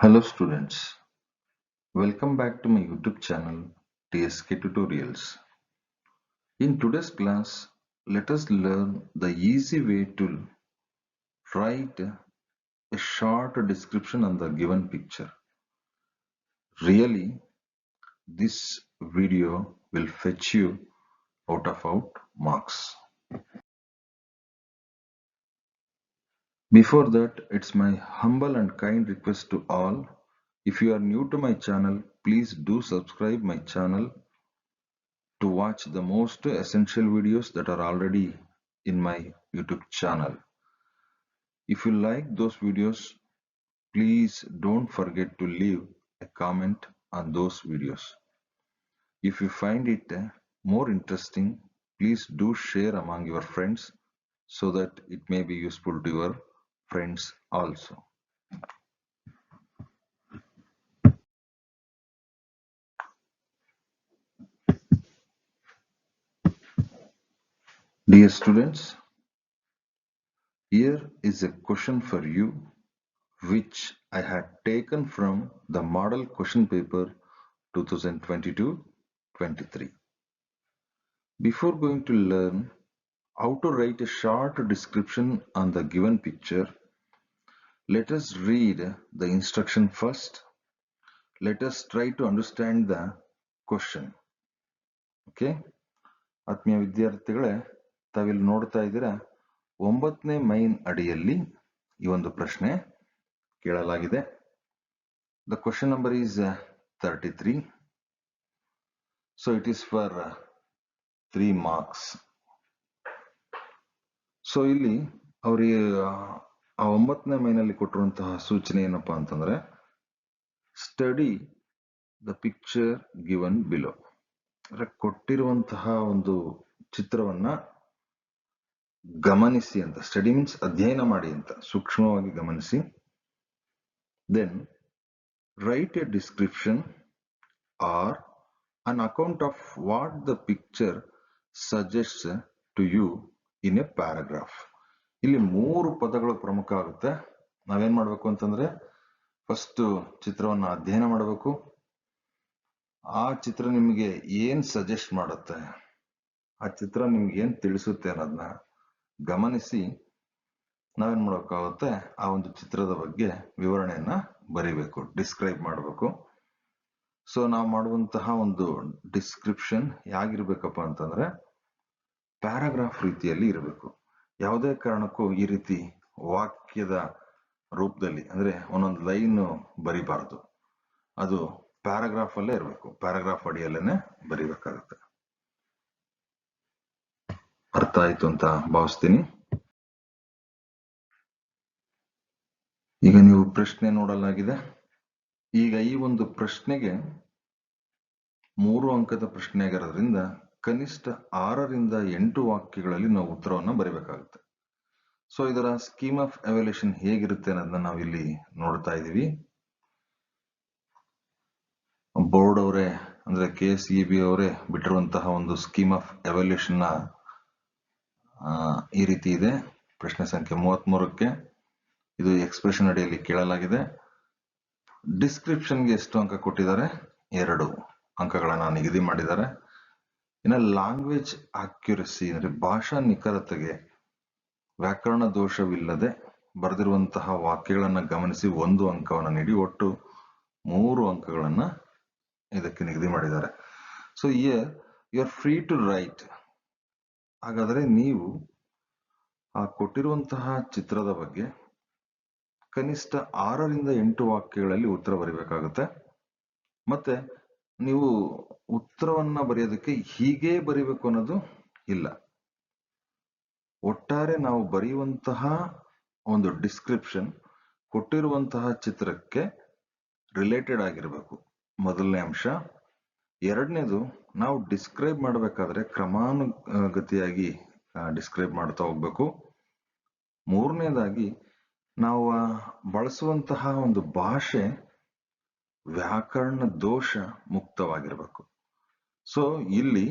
Hello students, welcome back to my YouTube channel TSK Tutorials. In today's class, let us learn the easy way to write a short description on the given picture. Really, this video will fetch you out of marks. Before that, it's my humble and kind request to all. If you are new to my channel, please do subscribe my channel to watch the most essential videos that are already in my YouTube channel. If you like those videos, please don't forget to leave a comment on those videos. If you find it more interesting, please do share among your friends so that it may be useful to your friends also. Dear students, here is a question for you which I had taken from the model question paper 2022-23. Before going to learn how to write a short description on the given picture, let us read the instruction first. Let us try to understand the question. Okay? ಆತ್ಮೀಯ ವಿದ್ಯಾರ್ಥಿಗಳೇ, ತಾವಿಲ್ಲಿ ನೋಡ್ತಾ ಇದ್ದೀರಾ 9ನೇ main ಅಡಿಯಲ್ಲಿ ಈ ಒಂದು ಪ್ರಶ್ನೆ ಕೇಳಲಾಗಿದೆ. The question number is 33. So it is for 3 marks. So ಇಲ್ಲಿ ಅವರಿಗೆ ಆ 9ನೇ ಮೈನಲ್ಲಿ ಕೊಟ್ಟಿರುವಂತಹ ಸೂಚನೆ ಏನಪ್ಪಾ ಅಂತಂದ್ರೆ study the picture given below, ಅಂದ್ರೆ ಕೊಟ್ಟಿರುವಂತಹ ಒಂದು ಚಿತ್ರವನ್ನ ಗಮನಿಸಿ ಅಂತ. ಸ್ಟಡಿ ಮೀನ್ಸ್ ಅಧ್ಯಯನ ಮಾಡಿ ಅಂತ, ಸೂಕ್ಷ್ಮವಾಗಿ ಗಮನಿಸಿ. Then write a description or an account of what the picture suggests to you in a paragraph. ಇಲ್ಲಿ 3 ಪದಗಳು ಪ್ರಮುಖ ಆಗುತ್ತೆ. ನಾವೇನ್ ಮಾಡ್ಬೇಕು ಅಂತಂದ್ರೆ ಫಸ್ಟ್ ಚಿತ್ರವನ್ನ ಅಧ್ಯಯನ ಮಾಡಬೇಕು. ಆ ಚಿತ್ರ ನಿಮಗೆ ಏನ್ ಸಜೆಸ್ಟ್ ಮಾಡುತ್ತೆ, ಆ ಚಿತ್ರ ನಿಮ್ಗೆ ಏನ್ ತಿಳಿಸುತ್ತೆ ಅನ್ನೋದನ್ನ ಗಮನಿಸಿ ನಾವೇನ್ ಮಾಡಬೇಕಾಗುತ್ತೆ, ಆ ಒಂದು ಚಿತ್ರದ ಬಗ್ಗೆ ವಿವರಣೆಯನ್ನ ಬರೀಬೇಕು, ಡಿಸ್ಕ್ರೈಬ್ ಮಾಡಬೇಕು. ಸೊ ನಾವು ಮಾಡುವಂತಹ ಒಂದು ಡಿಸ್ಕ್ರಿಪ್ಷನ್ ಹೇಗಿರ್ಬೇಕಪ್ಪ ಅಂತಂದ್ರೆ ಪ್ಯಾರಾಗ್ರಾಫ್ ರೀತಿಯಲ್ಲಿ ಇರಬೇಕು. ಯಾವುದೇ ಕಾರಣಕ್ಕೂ ಈ ರೀತಿ ವಾಕ್ಯದ ರೂಪದಲ್ಲಿ ಅಂದ್ರೆ ಒಂದೊಂದು ಲೈನ್ ಬರಿಬಾರದು. ಅದು ಪ್ಯಾರಾಗ್ರಾಫ್ ಅಲ್ಲೇ ಇರಬೇಕು, ಪ್ಯಾರಾಗ್ರಾಫ್ ಅಡಿಯಲ್ಲೇನೆ ಬರಿಬೇಕಾಗುತ್ತೆ. ಅರ್ಥ ಆಯ್ತು ಅಂತ ಭಾವಿಸ್ತೀನಿ. ಈಗ ನೀವು ಪ್ರಶ್ನೆ ನೋಡಲಾಗಿದೆ. ಈಗ ಈ ಒಂದು ಪ್ರಶ್ನೆಗೆ 3 ಅಂಕದ ಪ್ರಶ್ನೆ ಆಗಿರೋದ್ರಿಂದ ಕನಿಷ್ಠ 6 ರಿಂದ 8 ವಾಕ್ಯಗಳಲ್ಲಿ ನಾವು ಉತ್ತರವನ್ನ ಬರೀಬೇಕಾಗುತ್ತೆ. ಸೊ ಇದರ ಸ್ಕೀಮ್ ಆಫ್ ಎವ್ಯಾಲ್ಯೂಯೇಷನ್ ಹೇಗಿರುತ್ತೆ ಅನ್ನೋದನ್ನ ನಾವಿಲ್ಲಿ ನೋಡ್ತಾ ಇದೀವಿ. ಬೋರ್ಡ್ ಅವರೇ ಅಂದ್ರೆ KSEB ಅವರೇ ಬಿಟ್ಟಿರುವಂತಹ ಒಂದು ಸ್ಕೀಮ್ ಆಫ್ ಎವ್ಯಾಲ್ಯೂಯೇಷನ್ ಈ ರೀತಿ ಇದೆ. ಪ್ರಶ್ನೆ ಸಂಖ್ಯೆ 33ಕ್ಕೆ ಇದು ಎಕ್ಸ್ಪ್ರೆಷನ್ ಅಡಿಯಲ್ಲಿ ಕೇಳಲಾಗಿದೆ. ಡಿಸ್ಕ್ರಿಪ್ಷನ್ಗೆ ಎಷ್ಟು ಅಂಕ ಕೊಟ್ಟಿದ್ದಾರೆ? 2 ಅಂಕಗಳನ್ನ ನಿಗದಿ ಮಾಡಿದ್ದಾರೆ. ಇನ್ನು ಲ್ಯಾಂಗ್ವೇಜ್ ಅಕ್ಯುರಸಿ ಅಂದ್ರೆ ಭಾಷಾ ನಿಖರತೆಗೆ ವ್ಯಾಕರಣ ದೋಷವಿಲ್ಲದೆ ಬರೆದಿರುವಂತಹ ವಾಕ್ಯಗಳನ್ನ ಗಮನಿಸಿ 1 ಅಂಕವನ್ನ ನೀಡಿ ಒಟ್ಟು 3 ಅಂಕಗಳನ್ನ ಇದಕ್ಕೆ ನಿಗದಿ ಮಾಡಿದ್ದಾರೆ. So here you are free to write. ಹಾಗಾದ್ರೆ ನೀವು ಆ ಕೊಟ್ಟಿರುವಂತಹ ಚಿತ್ರದ ಬಗ್ಗೆ ಕನಿಷ್ಠ 6 ರಿಂದ 8 ವಾಕ್ಯಗಳಲ್ಲಿ ಉತ್ತರ ಬರೀಬೇಕಾಗುತ್ತೆ. ಮತ್ತೆ ನೀವು ಉತ್ತರವನ್ನ ಬರೆಯೋದಕ್ಕೆ ಹೀಗೆ ಬರೀಬೇಕು ಅನ್ನೋದು ಇಲ್ಲ. ಒಟ್ಟಾರೆ ನಾವು ಬರೆಯುವಂತಹ ಒಂದು ಡಿಸ್ಕ್ರಿಪ್ಷನ್ ಕೊಟ್ಟಿರುವಂತಹ ಚಿತ್ರಕ್ಕೆ ರಿಲೇಟೆಡ್ ಆಗಿರಬೇಕು, ಮೊದಲನೇ ಅಂಶ. ಎರಡನೇದು, ನಾವು ಡಿಸ್ಕ್ರೈಬ್ ಮಾಡಬೇಕಾದ್ರೆ ಕ್ರಮಾನುಗತಿಯಾಗಿ ಡಿಸ್ಕ್ರೈಬ್ ಮಾಡ್ತಾ ಹೋಗ್ಬೇಕು. ಮೂರನೇದಾಗಿ ನಾವು ಬಳಸುವಂತಹ ಒಂದು ಭಾಷೆ ವ್ಯಾಕರಣ ದೋಷ ಮುಕ್ತವಾಗಿರ್ಬೇಕು. ಸೊ ಇಲ್ಲಿ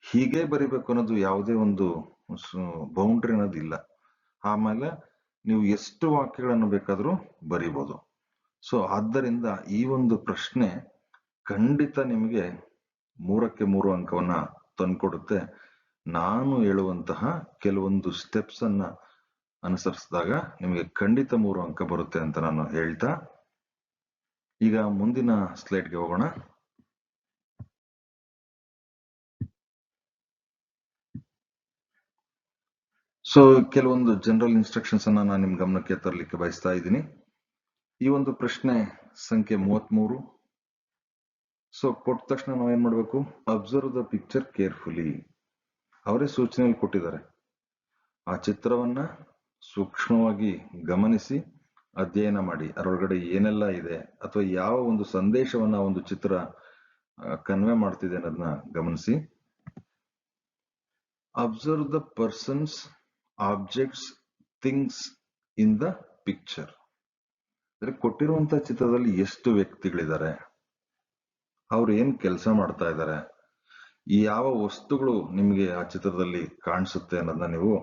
ಹೀಗೆ ಬರಿಬೇಕು ಅನ್ನೋದು ಯಾವುದೇ ಒಂದು ಬೌಂಡ್ರಿ ಅನ್ನೋದು ಇಲ್ಲ. ಆಮೇಲೆ ನೀವು ಎಷ್ಟು ವಾಕ್ಯಗಳನ್ನು ಬೇಕಾದ್ರೂ ಬರೀಬಹುದು. ಸೊ ಆದ್ದರಿಂದ ಈ ಒಂದು ಪ್ರಶ್ನೆ ಖಂಡಿತ ನಿಮಗೆ 3ಕ್ಕೆ 3 ಅಂಕವನ್ನ ತಂದ್ಕೊಡುತ್ತೆ. ನಾನು ಹೇಳುವಂತಹ ಕೆಲವೊಂದು ಸ್ಟೆಪ್ಸ್ ಅನ್ನ ಅನುಸರಿಸಿದಾಗ ನಿಮಗೆ ಖಂಡಿತ 3 ಅಂಕ ಬರುತ್ತೆ ಅಂತ ನಾನು ಹೇಳ್ತಾ ಈಗ ಮುಂದಿನ ಸ್ಲೈಡ್ಗೆ ಹೋಗೋಣ. ಸೊ ಕೆಲವೊಂದು ಜನರಲ್ ಇನ್ಸ್ಟ್ರಕ್ಷನ್ಸ್ ಅನ್ನ ನಾನು ನಿಮ್ ಗಮನಕ್ಕೆ ತರಲಿಕ್ಕೆ ಬಯಸ್ತಾ ಇದ್ದೀನಿ. ಈ ಒಂದು ಪ್ರಶ್ನೆ ಸಂಖ್ಯೆ 33. ಸೊ ಕೊಟ್ಟ ತಕ್ಷಣ ನಾವು ಏನ್ ಮಾಡ್ಬೇಕು? Observe the picture carefully. ಅವರೇ ಸೂಚನೆಯಲ್ಲಿ ಕೊಟ್ಟಿದ್ದಾರೆ. ಆ ಚಿತ್ರವನ್ನ ಸೂಕ್ಷ್ಮವಾಗಿ ಗಮನಿಸಿ ಅಧ್ಯಯನ ಮಾಡಿ. ಅದರೊಳಗಡೆ ಏನೆಲ್ಲ ಇದೆ ಅಥವಾ ಯಾವ ಒಂದು ಸಂದೇಶವನ್ನ ಒಂದು ಚಿತ್ರ ಕನ್ವೆ ಮಾಡ್ತಿದೆ ಅನ್ನೋದನ್ನ ಗಮನಿಸಿ. Observe the persons, objects, things in the picture. ಅಂದ್ರೆ ಕೊಟ್ಟಿರುವಂತಹ ಚಿತ್ರದಲ್ಲಿ ಎಷ್ಟು ವ್ಯಕ್ತಿಗಳಿದ್ದಾರೆ, ಅವ್ರು ಏನ್ ಕೆಲಸ ಮಾಡ್ತಾ ಇದ್ದಾರೆ, ಯಾವ ವಸ್ತುಗಳು ನಿಮಗೆ ಆ ಚಿತ್ರದಲ್ಲಿ ಕಾಣಿಸುತ್ತೆ ಅನ್ನೋದನ್ನ ನೀವು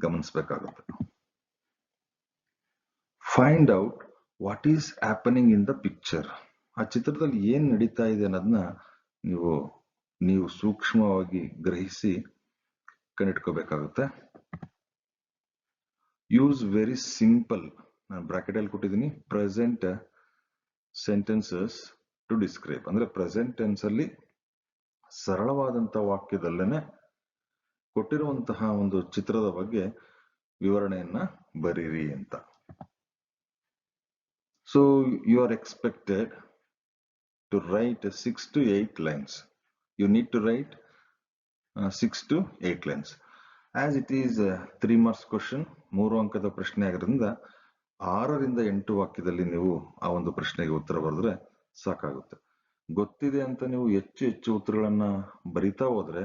ಗಮನಿಸಬೇಕಾಗುತ್ತೆ. Find out what is happening in the picture. ಆ ಚಿತ್ರದಲ್ಲಿ ಏನ್ ನಡೀತಾ ಇದೆ ಅನ್ನೋದನ್ನ ನೀವು ಸೂಕ್ಷ್ಮವಾಗಿ ಗ್ರಹಿಸಿ ಕಂಡಿಡ್ಕೋಬೇಕಾಗುತ್ತೆ. ಯೂಸ್ ವೆರಿ ಸಿಂಪಲ್, ನಾನು ಬ್ರಾಕೆಟ್ ಅಲ್ಲಿ ಕೊಟ್ಟಿದ್ದೀನಿ, ಪ್ರೆಸೆಂಟ್ ಸೆಂಟೆನ್ಸಸ್ ಟು ಡಿಸ್ಕ್ರೈಬ್. ಅಂದ್ರೆ ಪ್ರೆಸೆಂಟ್ ಟೆನ್ಸ್ ಅಲ್ಲಿ ಸರಳವಾದಂತಹ ವಾಕ್ಯದಲ್ಲೇನೆ ಕೊಟ್ಟಿರುವಂತಹ ಒಂದು ಚಿತ್ರದ ಬಗ್ಗೆ ವಿವರಣೆಯನ್ನ ಬರೀರಿ ಅಂತ. So you are expected to write 6 to 8 lines. You need to write 6 to 8 lines. As it is a 3 marks question, 3 ಅಂಕದ ಪ್ರಶ್ನೆ ಆಗಿರೋದ್ರಿಂದ 6 ರಿಂದ 8 ವಾಕ್ಯದಲ್ಲಿ ನೀವು ಆ ಒಂದು ಪ್ರಶ್ನೆಗೆ ಉತ್ತರ ಬರೆದ್ರೆ ಸಾಕಾಗುತ್ತೆ. ಗೊತ್ತಿದೆ ಅಂತ ನೀವು ಹೆಚ್ಚು ಉತ್ತರಗಳನ್ನ ಬರಿತಾ ಹೋದ್ರೆ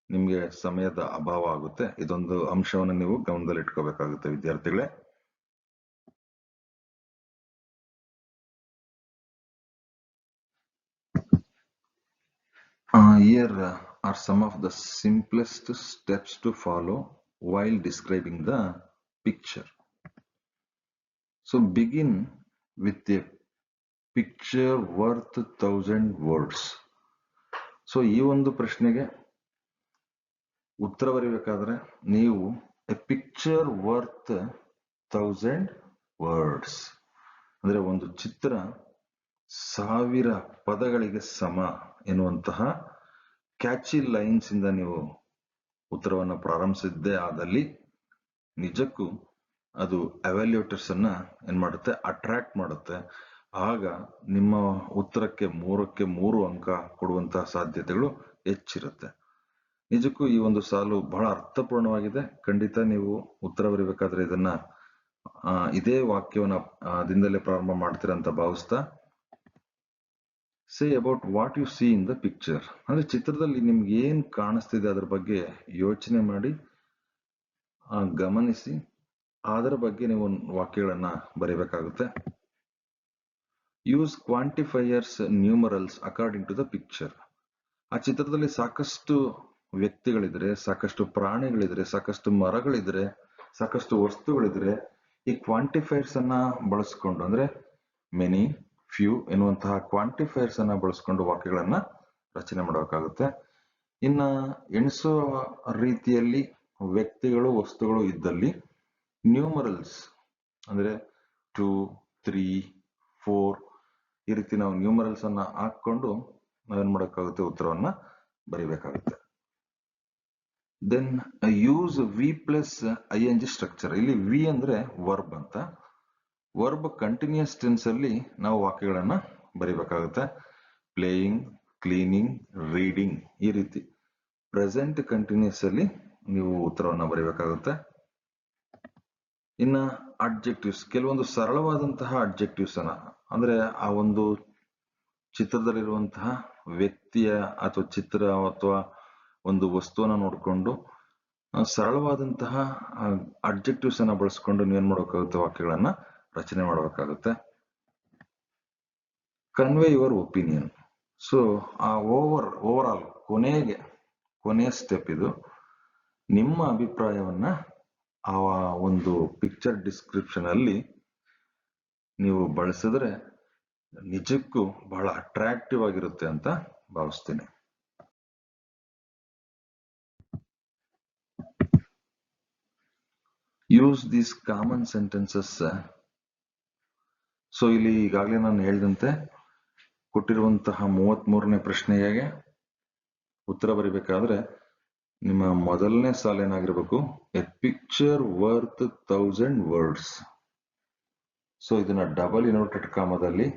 ನಿಮ್ಗೆ ಸಮಯದ ಅಭಾವ ಆಗುತ್ತೆ. ಇದೊಂದು ಅಂಶವನ್ನು ನೀವು ಗಮನದಲ್ಲಿ ಇಟ್ಕೋಬೇಕಾಗುತ್ತೆ ವಿದ್ಯಾರ್ಥಿಗಳೇ. Here are some of the simplest steps to follow while describing the picture. So begin with a picture worth 1000 words. So ಈ ಒಂದು ಪ್ರಶ್ನೆಗೆ ಉತ್ತರ ಬರೀಬೇಕಾದ್ರೆ ನೀವು ಎ ಪಿಕ್ಚರ್ ವರ್ತ್ 1000 words ಅಂದ್ರೆ ಒಂದು ಚಿತ್ರ 1000 ಪದಗಳಿಗೆ ಸಮ ಎನ್ನುವಂತಹ ಕ್ಯಾಚಿ ಲೈನ್ಸ್ ಇಂದ ನೀವು ಉತ್ತರವನ್ನು ಪ್ರಾರಂಭಿಸಿದ್ದೇ ಆದಲ್ಲಿ ನಿಜಕ್ಕೂ ಅದು ಎವ್ಯಾಲ್ಯೂಟರ್ಸ್ ಅನ್ನ ಏನ್ ಮಾಡುತ್ತೆ? ಅಟ್ರಾಕ್ಟ್ ಮಾಡುತ್ತೆ. ಆಗ ನಿಮ್ಮ ಉತ್ತರಕ್ಕೆ 3ಕ್ಕೆ 3 ಅಂಕ ಕೊಡುವಂತಹ ಸಾಧ್ಯತೆಗಳು ಹೆಚ್ಚಿರುತ್ತೆ. ನಿಜಕ್ಕೂ ಈ ಒಂದು ಸಾಲು ಬಹಳ ಅರ್ಥಪೂರ್ಣವಾಗಿದೆ. ಖಂಡಿತ ನೀವು ಉತ್ತರ ಬರೀಬೇಕಾದ್ರೆ ಇದನ್ನ ಇದೇ ವಾಕ್ಯವನ್ನ ದಿಂದಲೇ ಪ್ರಾರಂಭ ಮಾಡ್ತೀರಾ ಅಂತ ಭಾವಿಸ್ತಾ, say about what U C in the picture. ಅಂದ್ರೆ ಚಿತ್ರದಲ್ಲಿ ನಿಮ್ಗೆ ಏನ್ ಕಾಣಿಸ್ತಿದೆ ಅದ್ರ ಬಗ್ಗೆ ಯೋಚನೆ ಮಾಡಿ ಗಮನಿಸಿ ಅದರ ಬಗ್ಗೆ ನೀವು ವಾಕ್ಯಗಳನ್ನ ಬರೀಬೇಕಾಗುತ್ತೆ. Use quantifiers, numerals according to the picture. ಆ ಚಿತ್ರದಲ್ಲಿ ಸಾಕಷ್ಟು ವ್ಯಕ್ತಿಗಳಿದ್ರೆ, ಸಾಕಷ್ಟು ಪ್ರಾಣಿಗಳಿದ್ರೆ, ಸಾಕಷ್ಟು ಮರಗಳಿದ್ರೆ, ಸಾಕಷ್ಟು ವಸ್ತುಗಳಿದ್ರೆ ಈ ಕ್ವಾಂಟಿಫೈರ್ಸ್ ಅನ್ನ ಬಳಸ್ಕೊಂಡು ಅಂದ್ರೆ ಮೆನಿ, ಫ್ಯೂ ಎನ್ನುವಂತಹ ಕ್ವಾಂಟಿಫೈರ್ಸ್ ಅನ್ನ ಬಳಸ್ಕೊಂಡು ವಾಕ್ಯಗಳನ್ನ ರಚನೆ ಮಾಡಬೇಕಾಗುತ್ತೆ. ಇನ್ನ ಎಣಿಸುವ ರೀತಿಯಲ್ಲಿ ವ್ಯಕ್ತಿಗಳು, ವಸ್ತುಗಳು ಇದ್ದಲ್ಲಿ ನ್ಯೂಮರಲ್ಸ್ ಅಂದ್ರೆ 2, 3, 4 ಈ ರೀತಿ ನಾವು ನ್ಯೂಮರಲ್ಸ್ ಅನ್ನ ಹಾಕೊಂಡು ನಾವೇನ್ ಮಾಡಬೇಕಾಗುತ್ತೆ? ಉತ್ತರವನ್ನ ಬರೀಬೇಕಾಗುತ್ತೆ. Then use V plus ING structure. ಇಲ್ಲಿ ವಿ ಅಂದ್ರೆ ವರ್ಬ್ ಅಂತ. ವರ್ಬ್ ಕಂಟಿನ್ಯೂಸ್ ಟೆನ್ಸ್ ಅಲ್ಲಿ ನಾವು ವಾಕ್ಯಗಳನ್ನ ಬರೀಬೇಕಾಗುತ್ತೆ. ಪ್ಲೇಯಿಂಗ್, ಕ್ಲೀನಿಂಗ್, ರೀಡಿಂಗ್ ಈ ರೀತಿ ಪ್ರೆಸೆಂಟ್ ಕಂಟಿನ್ಯೂಸ್ ಅಲ್ಲಿ ನೀವು ಉತ್ತರವನ್ನ ಬರೀಬೇಕಾಗುತ್ತೆ. ಇನ್ನ ಅಡ್ಜೆಕ್ಟಿವ್ಸ್, ಕೆಲವೊಂದು ಸರಳವಾದಂತಹ ಅಡ್ಜೆಕ್ಟಿವ್ಸ್ ಅನ್ನ ಅಂದ್ರೆ ಆ ಒಂದು ಚಿತ್ರದಲ್ಲಿರುವಂತಹ ವ್ಯಕ್ತಿಯ ಅಥವಾ ಚಿತ್ರ ಅಥವಾ ಒಂದು ವಸ್ತುವನ್ನ ನೋಡ್ಕೊಂಡು ಸರಳವಾದಂತಹ ಅಡ್ಜೆಕ್ಟಿವ್ಸ್ ಅನ್ನ ಬಳಸ್ಕೊಂಡು ನೀವೇನ್ ಮಾಡಬೇಕಾಗುತ್ತೆ? ವಾಕ್ಯಗಳನ್ನ ರಚನೆ ಮಾಡಬೇಕಾಗುತ್ತೆ. Convey your opinion. ಸೊ ಆ ಓವರ್ ಆಲ್ ಕೊನೆಯ ಸ್ಟೆಪ್ ಇದು. ನಿಮ್ಮ ಅಭಿಪ್ರಾಯವನ್ನ ಆ ಒಂದು ಪಿಕ್ಚರ್ ಡಿಸ್ಕ್ರಿಪ್ಷನ್ ಅಲ್ಲಿ ನೀವು ಬಳಸಿದ್ರೆ ನಿಜಕ್ಕೂ ಬಹಳ ಅಟ್ರಾಕ್ಟಿವ್ ಆಗಿರುತ್ತೆ ಅಂತ ಭಾವಿಸ್ತೀನಿ. Use these common sentences. So ಇಲ್ಲಿ ಈಗಾಗಲೇ ನಾನು ಹೇಳಿದಂತೆ ಕೊಟ್ಟಿರುವಂತಹ 33ನೇ ಪ್ರಶ್ನೆಗೆ ಉತ್ತರ ಬರೀಬೇಕಾದ್ರೆ ನಿಮ್ಮ ಮೊದಲನೇ ಸಾಲ ಏನಾಗಿರ್ಬೇಕು, a picture worth 1000 words. So ಇದನ್ನ ಡಬಲ್ ಇನ್ವರ್ಟೆಡ್ ಕಾಮದಲ್ಲಿ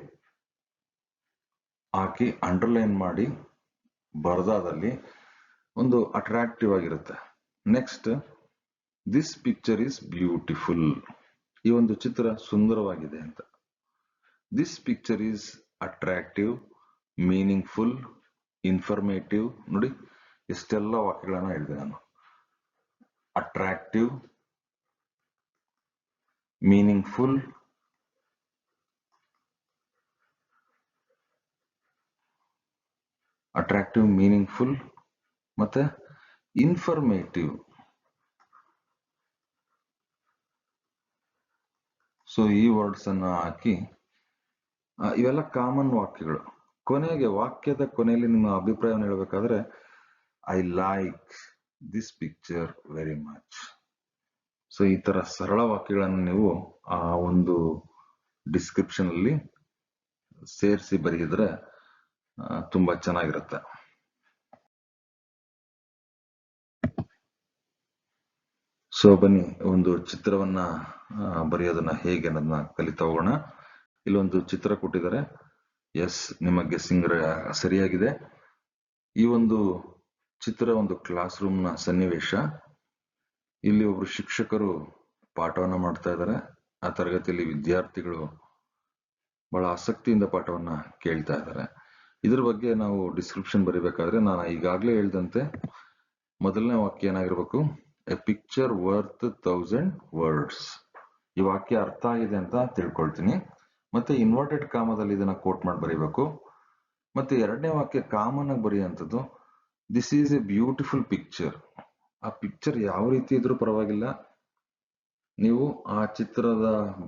ಹಾಕಿ ಅಂಡರ್ಲೈನ್ ಮಾಡಿ ಬರ್ದಾದಲ್ಲಿ ಒಂದು ಅಟ್ರಾಕ್ಟಿವ್ ಆಗಿರುತ್ತೆ. Next, this picture is beautiful. ಈ ಒಂದು ಚಿತ್ರ ಸುಂದರವಾಗಿದೆ ಅಂತ. This picture is attractive, meaningful, informative. ನೋಡಿ ಎಷ್ಟೆಲ್ಲ ವಾಕ್ಯಗಳನ್ನ ಹೇಳಿದೆ ನಾನು. ಅಟ್ರಾಕ್ಟಿವ್, ಮೀನಿಂಗ್ಫುಲ್, ಮತ್ತೆ ಇನ್ಫಾರ್ಮೇಟಿವ್. ಸೊ ಈ ವರ್ಡ್ಸ್ ಅನ್ನ ಹಾಕಿ ಇವೆಲ್ಲ ಕಾಮನ್ ವಾಕ್ಯಗಳು. ಕೊನೆಗೆ ವಾಕ್ಯದ ಕೊನೆಯಲ್ಲಿ ನಿಮ್ಮ ಅಭಿಪ್ರಾಯವನ್ನು ಹೇಳಬೇಕಾದ್ರೆ I like this picture very much. So ಈ ತರ ಸರಳ ವಾಕ್ಯಗಳನ್ನು ನೀವು ಆ ಒಂದು ಡಿಸ್ಕ್ರಿಪ್ಷನ್ ಅಲ್ಲಿ ಸೇರಿಸಿ ಬರೆಯಿದ್ರೆ ತುಂಬಾ ಚೆನ್ನಾಗಿರುತ್ತೆ. ಸೊ ಬನ್ನಿ ಒಂದು ಚಿತ್ರವನ್ನ ಬರೆಯೋದನ್ನ ಹೇಗೆ ಅನ್ನೋದನ್ನ ಕಲಿತಾ ಹೋಗೋಣ. ಇಲ್ಲೊಂದು ಚಿತ್ರ ಕೊಟ್ಟಿದ್ದಾರೆ. ಎಸ್, ನಿಮ್ಮ ಗೆಸ್ಸಿಂಗ್ ಸರಿಯಾಗಿದೆ. ಈ ಒಂದು ಚಿತ್ರ ಒಂದು ಕ್ಲಾಸ್ ರೂಮ್ ನ ಸನ್ನಿವೇಶ. ಇಲ್ಲಿ ಒಬ್ರು ಶಿಕ್ಷಕರು ಪಾಠವನ್ನ ಮಾಡ್ತಾ ಇದ್ದಾರೆ. ಆ ತರಗತಿಯಲ್ಲಿ ವಿದ್ಯಾರ್ಥಿಗಳು ಬಹಳ ಆಸಕ್ತಿಯಿಂದ ಪಾಠವನ್ನ ಕೇಳ್ತಾ ಇದ್ದಾರೆ. ಇದ್ರ ಬಗ್ಗೆ ನಾವು ಡಿಸ್ಕ್ರಿಪ್ಷನ್ ಬರೀಬೇಕಾದ್ರೆ ನಾನು ಈಗಾಗಲೇ ಹೇಳಿದಂತೆ ಮೊದಲನೇ ವಾಕ್ಯ ಏನಾಗಿರ್ಬೇಕು, ಎ ಪಿಕ್ಚರ್ ವರ್ತ್ 1000 ವರ್ಡ್ಸ್. ಈ ವಾಕ್ಯ ಅರ್ಥ ಆಗಿದೆ ಅಂತ ತಿಳ್ಕೊಳ್ತೀನಿ. ಮತ್ತೆ ಇನ್ವರ್ಟೆಡ್ ಕಾಮದಲ್ಲಿ ಇದನ್ನ ಕೋಟ್ ಮಾಡಿ ಬರೀಬೇಕು. ಮತ್ತೆ ಎರಡನೇ ವಾಕ್ಯ ಕಾಮನ್ ಆಗಿ ಬರೆಯುವಂಥದ್ದು, this is a beautiful picture. ಆ ಪಿಕ್ಚರ್ ಯಾವ ರೀತಿ ಇದ್ರೂ ಪರವಾಗಿಲ್ಲ, ನೀವು ಆ ಚಿತ್ರದ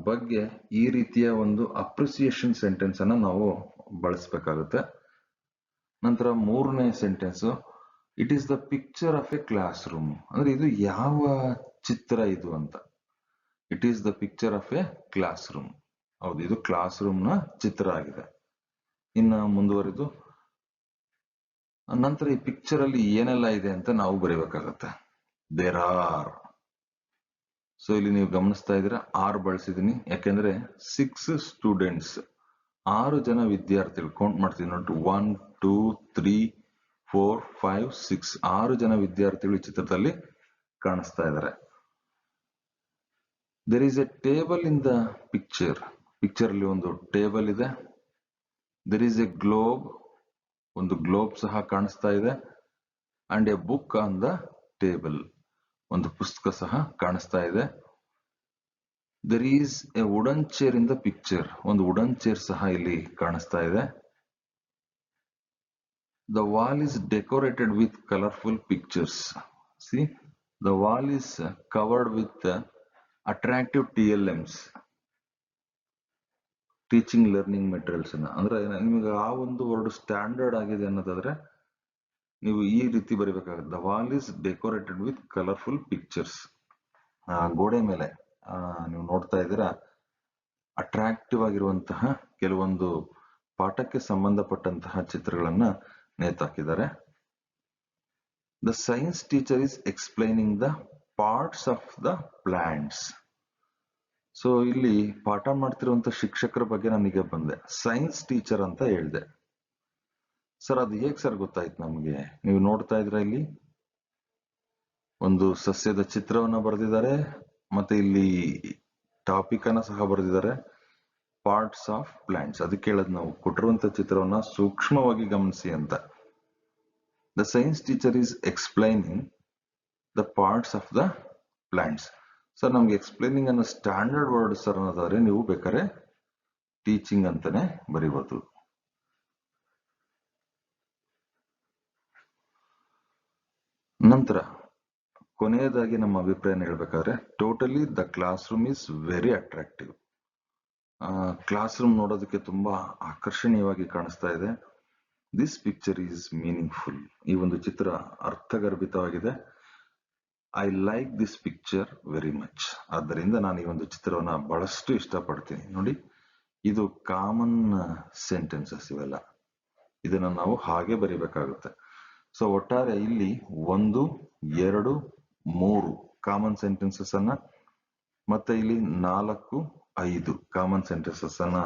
ಬಗ್ಗೆ ಈ ರೀತಿಯ ಒಂದು ಅಪ್ರಿಸಿಯೇಷನ್ ಸೆಂಟೆನ್ಸ್ ಅನ್ನ ನಾವು ಬಳಸಬೇಕಾಗುತ್ತೆ. ನಂತರ ಮೂರನೇ sentence, it is the picture of A class room. ಅಂದ್ರೆ ಇದು ಯಾವ ಚಿತ್ರ ಇದು ಅಂತ. It is the picture of A class room. ಹೌದು, ಇದು ಕ್ಲಾಸ್ ರೂಮ್ ನ ಚಿತ್ರ ಆಗಿದೆ. ಇನ್ನ ಮುಂದುವರಿದು ನಂತರ ಈ ಪಿಕ್ಚರ್ ಅಲ್ಲಿ ಏನೆಲ್ಲ ಇದೆ ಅಂತ ನಾವು ಬರೀಬೇಕಾಗತ್ತೆ. There are. ಸೊ ಇಲ್ಲಿ ನೀವು ಗಮನಿಸ್ತಾ ಇದ್ದೀರಾ, ಆರ್ ಬಳಸಿದೀನಿ. ಯಾಕೆಂದ್ರೆ 6 ಸ್ಟೂಡೆಂಟ್ಸ್, 6 ಜನ ವಿದ್ಯಾರ್ಥಿಗಳು. ಕೌಂಟ್ ಮಾಡ್ತೀನಿ ನೋಡಿ, 1 2 3 4 5 6, 6 ಜನ ವಿದ್ಯಾರ್ಥಿಗಳು ಈ ಚಿತ್ರದಲ್ಲಿ ಕಾಣಿಸ್ತಾ ಇದ್ದಾರೆ. There is a table in the picture. Picture ಅಲ್ಲಿ ಒಂದು ಟೇಬಲ್ ಇದೆ. ದೇರ್ ಈಸ್ ಎ ಗ್ಲೋಬ್, ಒಂದು ಗ್ಲೋಬ್ ಸಹ ಕಾಣಿಸ್ತಾ ಇದೆ. And a book on the table, ಒಂದು ಪುಸ್ತಕ ಸಹ ಕಾಣಿಸ್ತಾ ಇದೆ. There is a wooden chair in the picture, ಒಂದು ವುಡನ್ ಚೇರ್ ಸಹ ಇಲ್ಲಿ ಕಾಣಿಸ್ತಾ ಇದೆ. The wall is decorated with colorful pictures. See, the wall is covered with attractive TLMs, teaching learning materials. ಅಂದ್ರೆ ನಿಮಗೆ ಆ ಒಂದು ವರ್ಡ್ ಸ್ಟ್ಯಾಂಡರ್ಡ್ ಆಗಿದೆ ಅನ್ನೋದಾದ್ರೆ ನೀವು ಈ ರೀತಿ ಬರೀಬೇಕಾಗುತ್ತೆ. The wall is decorated with colourful pictures. ಗೋಡೆ ಮೇಲೆ ನೀವು ನೋಡ್ತಾ ಇದ್ದೀರಾ, ಅಟ್ರಾಕ್ಟಿವ್ ಆಗಿರುವಂತಹ ಕೆಲವೊಂದು ಪಾಠಕ್ಕೆ ಸಂಬಂಧಪಟ್ಟಂತಹ ಚಿತ್ರಗಳನ್ನ ನೇತಾಕಿದ್ದಾರೆ. The science teacher is explaining the parts of the plants. So ಇಲ್ಲಿ ಪಾಠ ಮಾಡ್ತಿರುವಂತ ಶಿಕ್ಷಕರ ಬಗ್ಗೆ ನನಗೆ ಬಂದೆ, ಸೈನ್ಸ್ ಟೀಚರ್ ಅಂತ ಹೇಳಿದೆ. ಸರ್ ಅದು ಹೇಗ್ ಸರ್ ಗೊತ್ತಾಯ್ತು ನಮ್ಗೆ? ನೀವು ನೋಡ್ತಾ ಇದ್ರ ಇಲ್ಲಿ ಒಂದು ಸಸ್ಯದ ಚಿತ್ರವನ್ನ ಬರೆದಿದ್ದಾರೆ, ಮತ್ತೆ ಇಲ್ಲಿ ಟಾಪಿಕ್ ಅನ್ನ ಸಹ ಬರೆದಿದ್ದಾರೆ, ಪಾರ್ಟ್ಸ್ ಆಫ್ ಪ್ಲಾಂಟ್ಸ್. ಅದಕ್ಕೆ ಹೇಳದ್ ನಾವು ಕೊಟ್ಟಿರುವಂತ ಚಿತ್ರವನ್ನ ಸೂಕ್ಷ್ಮವಾಗಿ ಗಮನಿಸಿ ಅಂತ. The science teacher is explaining the parts of the plants. Sir ನಮ್ಗೆ ಎಕ್ಸ್ಪ್ಲೈನಿಂಗ್ ಅನ್ನೋ ಸ್ಟ್ಯಾಂಡರ್ಡ್ ವರ್ಡ್ ಸರ್ ಅನ್ನೋದಾದ್ರೆ ನೀವು ಬೇಕಾದ್ರೆ ಟೀಚಿಂಗ್ ಅಂತಾನೆ ಬರೀಬಹುದು. ನಂತರ ಕೊನೆಯದಾಗಿ ನಮ್ಮ ಅಭಿಪ್ರಾಯ ಹೇಳ್ಬೇಕಾದ್ರೆ, totally the class room is very attractive. Class room ನೋಡೋದಕ್ಕೆ ತುಂಬಾ ಆಕರ್ಷಣೀಯವಾಗಿ ಕಾಣಿಸ್ತಾ ಇದೆ. This picture is meaningful. ಈ ಒಂದು ಚಿತ್ರ ಅರ್ಥಗರ್ಭಿತವಾಗಿದೆ. I like this picture very much. ಆದ್ದರಿಂದ ನಾನು ಈ ಒಂದು ಚಿತ್ರವನ್ನ ಬಹಳಷ್ಟು ಇಷ್ಟಪಡ್ತೀನಿ. ನೋಡಿ, ಇದು ಕಾಮನ್ ಸೆಂಟೆನ್ಸಸ್ ಇವೆಲ್ಲ. ಇದನ್ನ ನಾವು ಹಾಗೆ ಬರಿಬೇಕಾಗುತ್ತೆ. ಸೊ ಒಟ್ಟಾರೆ ಇಲ್ಲಿ 1, 2, 3 ಕಾಮನ್ ಸೆಂಟೆನ್ಸಸ್ ಅನ್ನ ಮತ್ತೆ ಇಲ್ಲಿ 4, 5 ಕಾಮನ್ ಸೆಂಟೆನ್ಸಸ್ ಅನ್ನ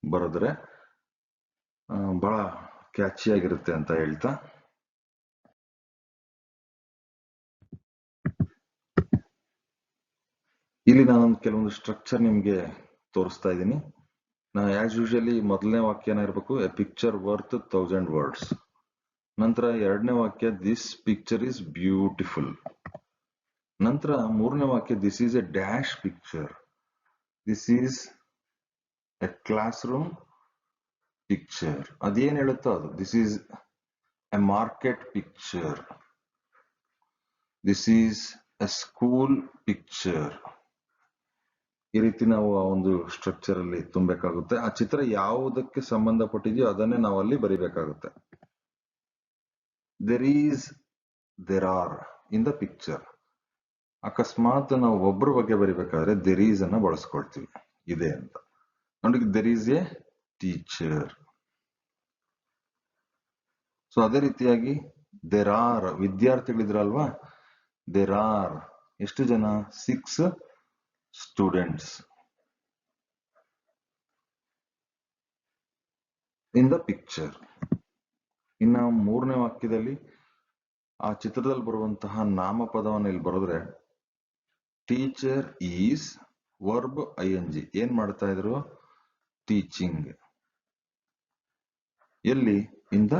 ಬರೆದ್ರೆ ಬಹಳ ಕ್ಯಾಚಿ ಆಗಿರುತ್ತೆ ಅಂತ ಹೇಳ್ತಾ, ಇಲ್ಲಿ ನಾನು ಕೆಲವೊಂದು ಸ್ಟ್ರಕ್ಚರ್ ನಿಮ್ಗೆ ತೋರಿಸ್ತಾ ಇದ್ದೀನಿ. ಆಸ್ ಯೂಶಲಿ ಮೊದಲನೇ ವಾಕ್ಯನ ಇರಬೇಕು, ಎ ಪಿಕ್ಚರ್ ವರ್ತ್ 1000 ವರ್ಡ್ಸ್. ನಂತರ ಎರಡನೇ ವಾಕ್ಯ, ದಿಸ್ ಪಿಕ್ಚರ್ ಇಸ್ ಬ್ಯೂಟಿಫುಲ್. ನಂತರ ಮೂರನೇ ವಾಕ್ಯ, this is A dash picture. This is A class room picture. ಅದೇನ್ ಹೇಳುತ್ತೋ ಅದು. This is A market picture. This is A school picture. ಈ ರೀತಿ ನಾವು ಆ ಒಂದು ಸ್ಟ್ರಕ್ಚರ್ ಅಲ್ಲಿ ತುಂಬಬೇಕಾಗುತ್ತೆ. ಆ ಚಿತ್ರ ಯಾವುದಕ್ಕೆ ಸಂಬಂಧಪಟ್ಟಿದೆಯೋ ಅದನ್ನೇ ನಾವು ಅಲ್ಲಿ ಬರಿಬೇಕಾಗುತ್ತೆ. There is, there are in the picture. ಅಕಸ್ಮಾತ್ ನಾವು ಒಬ್ಬರ ಬಗ್ಗೆ ಬರಿಬೇಕಾದ್ರೆ ದೇರ್ ಈಸ್ ಅನ್ನ ಬಳಸ್ಕೊಳ್ತೀವಿ, ಇದೆ ಅಂತ. ನೋಡಿ, there is a teacher. So ಅದೇ ರೀತಿಯಾಗಿ ದೇರ್ ಆರ್ ವಿದ್ಯಾರ್ಥಿಗಳಿದ್ರಲ್ವಾ, ದೇರ್ ಆರ್ ಎಷ್ಟು ಜನ? 6 ಸ್ಟೂಡೆಂಟ್ಸ್ ಇನ್ ದ ಪಿಕ್ಚರ್. ಇನ್ನ ಮೂರನೇ ವಾಕ್ಯದಲ್ಲಿ ಆ ಚಿತ್ರದಲ್ಲಿ ಬರುವಂತಹ ನಾಮಪದವನ್ನು ಇಲ್ಲಿ ಬರೆದ್ರೆ, ಟೀಚರ್ ಈಸ್ ವರ್ಬ್ ing. ಏನ್ ಮಾಡ್ತಾ ಇದ್ರು? ಟೀಚಿಂಗ್. ಎಲ್ಲಿ? In the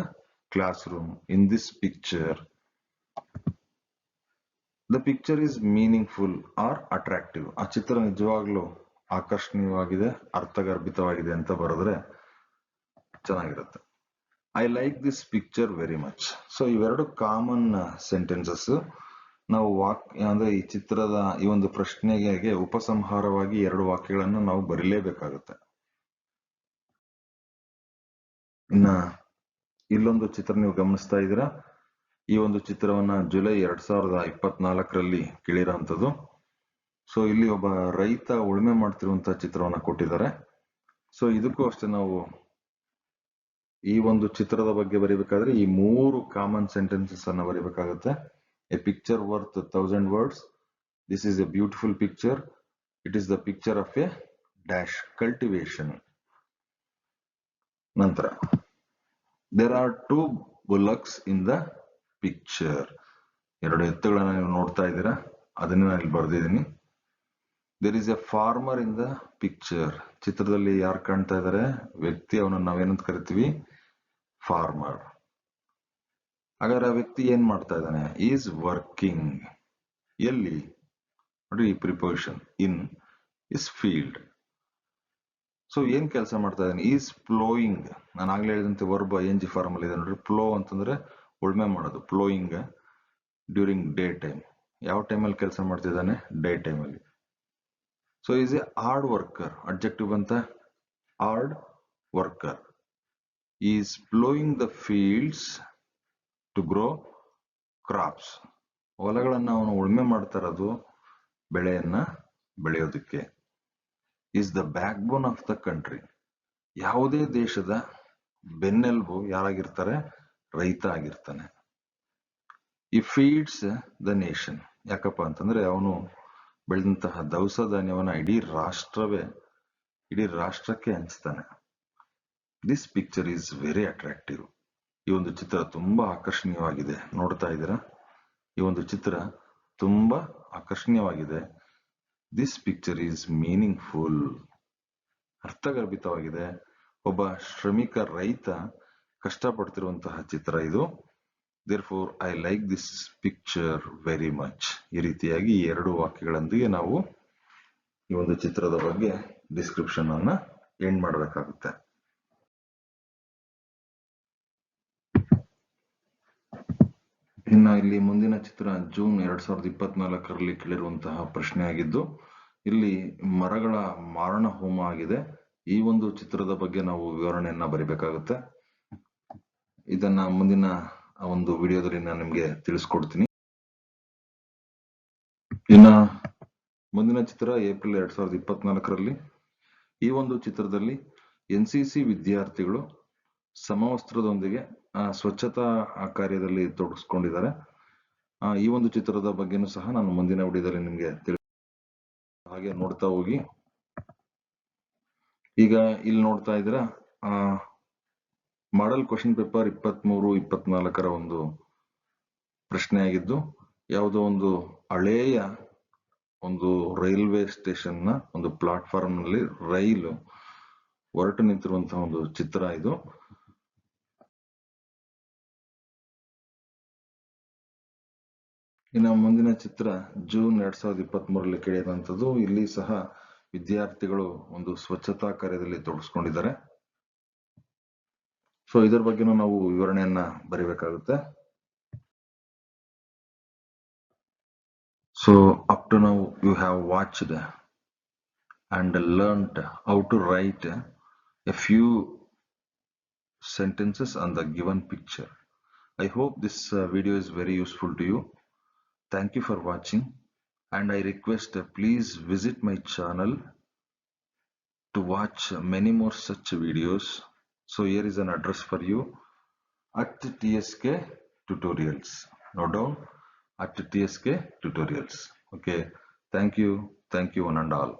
class room. In this picture the picture is meaningful or attractive. ಆ ಚಿತ್ರ ನಿಜವಾಗ್ಲೂ ಆಕರ್ಷಣೀಯವಾಗಿದೆ, ಅರ್ಥಗರ್ಭಿತವಾಗಿದೆ ಅಂತ ಬರೆದ್ರೆ ಚೆನ್ನಾಗಿರುತ್ತೆ. I like this picture very much. So ಇವೆರಡು ಕಾಮನ್ ಸೆಂಟೆನ್ಸಸ್. ನಾವು ಅಂದ್ರೆ ಈ ಚಿತ್ರದ ಈ ಒಂದು ಪ್ರಶ್ನೆಗೆ ಉಪಸಂಹಾರವಾಗಿ 2 ವಾಕ್ಯಗಳನ್ನು ನಾವು ಬರೀಲೇಬೇಕಾಗುತ್ತೆ. ಇನ್ನ ಇಲ್ಲೊಂದು ಚಿತ್ರ ನೀವು ಗಮನಿಸ್ತಾ ಇದ್ದೀರಾ. ಈ ಒಂದು ಚಿತ್ರವನ್ನ ಜುಲೈ 2024ರಲ್ಲಿ ಕೇಳಿರೋಂಥದ್ದು. ಸೊ ಇಲ್ಲಿ ಒಬ್ಬ ರೈತ ಉಳುಮೆ ಮಾಡ್ತಿರುವಂತಹ ಚಿತ್ರವನ್ನ ಕೊಟ್ಟಿದ್ದಾರೆ. ಸೊ ಇದಕ್ಕೂ ಅಷ್ಟೇ ನಾವು ಈ ಒಂದು ಚಿತ್ರದ ಬಗ್ಗೆ ಬರೀಬೇಕಾದ್ರೆ ಈ 3 ಕಾಮನ್ ಸೆಂಟೆನ್ಸಸ್ ಅನ್ನ ಬರೀಬೇಕಾಗುತ್ತೆ. A picture worth 1000 words. This is a beautiful picture. It is the picture of a dash cultivation. ನಂತರ there are 2 bullocks in the picture. 2 ಎತ್ತುಗಳನ್ನ ನೀವು ನೋಡ್ತಾ ಇದ್ದೀರಾ, ಅದನ್ನ ನಾನು ಇಲ್ಲಿ ಬರೆದಿದ್ದೀನಿ. There is a farmer in the picture. ಚಿತ್ರದಲ್ಲಿ ಯಾರು ಕಾಣ್ತಾ ಇದ್ದಾರೆ? ವ್ಯಕ್ತಿ. ಅವನನ್ನು ನಾವೇನಂತ ಕರಿತೀವಿ? ಫಾರ್ಮರ್. ಹಾಗಾದ್ರೆ ಆ ವ್ಯಕ್ತಿ ಏನ್ ಮಾಡ್ತಾ ಇದ್ದಾನೆ? Is working. ಎಲ್ಲಿ? ನೋಡಿ, preposition in is field. So ಏನ್ ಕೆಲಸ ಮಾಡ್ತಾ ಇದ್ದಾನೆ? Is ploughing. ನಾನು ಆಗ್ಲೇ ಹೇಳಿದಂತೆ ವರ್ಬ್ ing ಫಾರ್ಮ್ ಅಲ್ಲಿ ಇದೆ ನೋಡ್ರಿ. ಪ್ಲೋ ಅಂತಂದ್ರೆ ಉಳ್ಮೆ ಮಾಡೋದು. Ploughing during day time. ಯಾವ ಟೈಮಲ್ಲಿ ಕೆಲಸ ಮಾಡ್ತಿದ್ದಾನೆ? ಡೇ ಟೈಮ್ ಅಲ್ಲಿ. So is a hard worker. Adjective ಅಂತ hard worker. Is ploughing the fields to grow crops. ಹೊಲಗಳನ್ನ ಅವನು ಉಳ್ಮೆ ಮಾಡ್ತಾ ಇರೋದು ಬೆಳೆಯನ್ನ ಬೆಳೆಯೋದಕ್ಕೆ. Is the backbone of the country. ಯಾವುದೇ ದೇಶದ ಬೆನ್ನೆಲುಬು ಯಾರಾಗಿರ್ತಾರೆ? ರೈತ ಆಗಿರ್ತಾನೆ. ಈ ಫೀಡ್ಸ್ ದ ನೇಷನ್. ಯಾಕಪ್ಪ ಅಂತಂದ್ರೆ ಅವನು ಬೆಳೆದಂತಹ ದವಸ ಧಾನ್ಯವನ್ನ ಇಡೀ ರಾಷ್ಟ್ರಕ್ಕೆ ಹಂಚ್ತಾನೆ. This picture is very attractive. ಈ ಒಂದು ಚಿತ್ರ ತುಂಬಾ ಆಕರ್ಷಣೀಯವಾಗಿದೆ. ನೋಡ್ತಾ ಇದ್ದೀರಾ? ಈ ಒಂದು ಚಿತ್ರ ತುಂಬಾ ಆಕರ್ಷಣೀಯವಾಗಿದೆ. This picture is meaningful. ಅರ್ಥಗರ್ಭಿತವಾಗಿದೆ. ಒಬ್ಬ ಶ್ರಮಿಕ ರೈತ ಕಷ್ಟಪಡ್ತಿರುವಂತಹ ಚಿತ್ರ ಇದು. Therefore I like this picture very much. ಈ ರೀತಿಯಾಗಿ ಈ 2 ವಾಕ್ಯಗಳೊಂದಿಗೆ ನಾವು ಈ ಒಂದು ಚಿತ್ರದ ಬಗ್ಗೆ ಡಿಸ್ಕ್ರಿಪ್ಷನ್ ಅನ್ನ ಎಂಡ್ ಮಾಡಬೇಕಾಗುತ್ತೆ. ಇನ್ನು ಇಲ್ಲಿ ಮುಂದಿನ ಚಿತ್ರ ಜೂನ್ 2024ರಲ್ಲಿ ಕೇಳಿರುವಂತಹ ಪ್ರಶ್ನೆ ಆಗಿದ್ದು, ಇಲ್ಲಿ ಮರಗಳ ಮಾರಣ ಹೋಮ ಆಗಿದೆ. ಈ ಒಂದು ಚಿತ್ರದ ಬಗ್ಗೆ ನಾವು ವಿವರಣೆಯನ್ನ ಬರಿಬೇಕಾಗುತ್ತೆ. ಇದನ್ನ ಮುಂದಿನ ಒಂದು ವಿಡಿಯೋದಲ್ಲಿ ನಾನು ನಿಮ್ಗೆ ತಿಳಿಸ್ಕೊಡ್ತೀನಿ. ಇನ್ನ ಮುಂದಿನ ಚಿತ್ರ ಏಪ್ರಿಲ್ 2024ರಲ್ಲಿ. ಈ ಒಂದು ಚಿತ್ರದಲ್ಲಿ NCC ವಿದ್ಯಾರ್ಥಿಗಳು ಸಮವಸ್ತ್ರದೊಂದಿಗೆ ಸ್ವಚ್ಛತಾ ಕಾರ್ಯದಲ್ಲಿ ತೊಡಗಿಸ್ಕೊಂಡಿದ್ದಾರೆ. ಈ ಒಂದು ಚಿತ್ರದ ಬಗ್ಗೆನೂ ಸಹ ನಾನು ಮುಂದಿನ ವಿಡಿಯೋದಲ್ಲಿ ನಿಮ್ಗೆ ಹಾಗೆ ನೋಡ್ತಾ ಹೋಗಿ. ಈಗ ಇಲ್ಲಿ ನೋಡ್ತಾ ಇದ್ದೀರಾ ಮಾಡೆಲ್ ಕ್ವಶನ್ ಪೇಪರ್ 23-24ರ ಒಂದು ಪ್ರಶ್ನೆ ಆಗಿದ್ದು, ಯಾವುದೋ ಒಂದು ಹಳೆಯ ಒಂದು ರೈಲ್ವೆ ಸ್ಟೇಷನ್ ನ ಒಂದು ಪ್ಲಾಟ್ಫಾರ್ಮ್ ನಲ್ಲಿ ರೈಲು ಹೊರಟು ನಿಂತಿರುವಂತಹ ಒಂದು ಚಿತ್ರ ಇದು. ಇನ್ನು ಮುಂದಿನ ಚಿತ್ರ ಜೂನ್ 2023ರಲ್ಲಿ ಕೇಳಿದಂಥದ್ದು. ಇಲ್ಲಿ ಸಹ ವಿದ್ಯಾರ್ಥಿಗಳು ಒಂದು ಸ್ವಚ್ಛತಾ ಕಾರ್ಯದಲ್ಲಿ ತೊಡಗಿಸ್ಕೊಂಡಿದ್ದಾರೆ. ಸೊ ಇದರ ಬಗ್ಗೆನೂ ನಾವು ವಿವರಣೆಯನ್ನ ಬರೀಬೇಕಾಗುತ್ತೆ. So up to now you have watched and learnt how to write a few sentences on the given picture. I hope this video is very useful to you. Thank you for watching, and I request please visit my channel to watch many more such videos. So here is an address for you at TSK Tutorials. Note down, at TSK Tutorials. Okay, thank you one and all.